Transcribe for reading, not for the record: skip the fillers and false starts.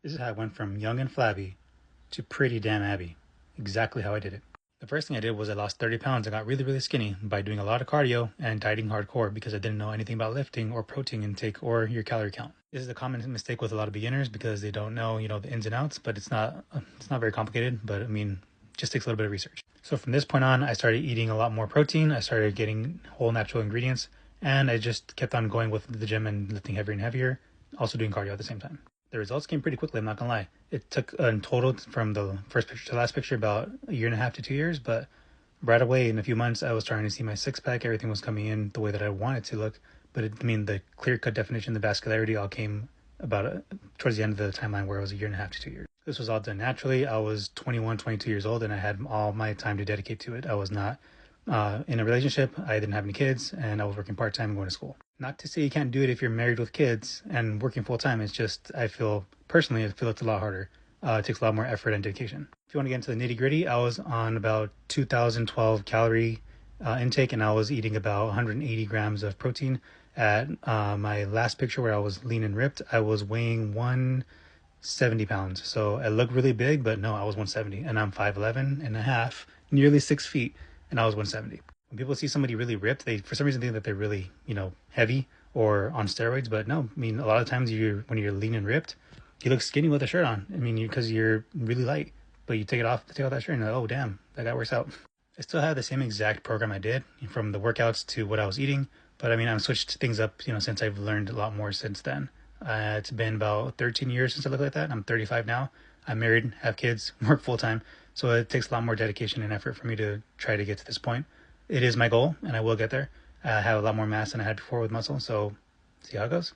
This is how I went from young and flabby to pretty damn abby. Exactly how I did it. The first thing I did was I lost 30 pounds. I got really, really skinny by doing a lot of cardio and dieting hardcore because I didn't know anything about lifting or protein intake or your calorie count. This is a common mistake with a lot of beginners because they don't know, the ins and outs, but it's not very complicated, but I mean, just takes a little bit of research. So from this point on, I started eating a lot more protein. I started getting whole natural ingredients, and I just kept on going with the gym and lifting heavier and heavier, also doing cardio at the same time. The results came pretty quickly, I'm not gonna lie. It took in total from the first picture to the last picture about a year and a half to 2 years, but right away in a few months I was starting to see my six pack. Everything was coming in the way that I wanted to look, but the clear cut definition, the vascularity all came about towards the end of the timeline where it was a year and a half to 2 years. This was all done naturally. I was 21, 22 years old, and I had all my time to dedicate to it. I was not in a relationship. I didn't have any kids, and I was working part time and going to school. Not to say you can't do it if you're married with kids and working full time. It's just I feel it's a lot harder. It takes a lot more effort and dedication. If you want to get into the nitty gritty, I was on about 2012 calorie intake, and I was eating about 180 grams of protein. At my last picture where I was lean and ripped, I was weighing 170 pounds. So I look really big, but no, I was 170, and I'm 5'11 and a half, nearly 6 feet, and I was 170. When people see somebody really ripped, they for some reason think that they're really, heavy or on steroids. But no, I mean, a lot of times when you're lean and ripped, you look skinny with a shirt on. I mean, because you're really light, but you take off that shirt and you're like, oh damn, that guy works out. I still have the same exact program I did from the workouts to what I was eating, but I mean, I've switched things up, since I've learned a lot more since then. It's been about 13 years since I looked like that. I'm 35 now. I'm married, have kids, work full time. So it takes a lot more dedication and effort for me to try to get to this point. It is my goal, and I will get there. I have a lot more mass than I had before with muscle, so see how it goes.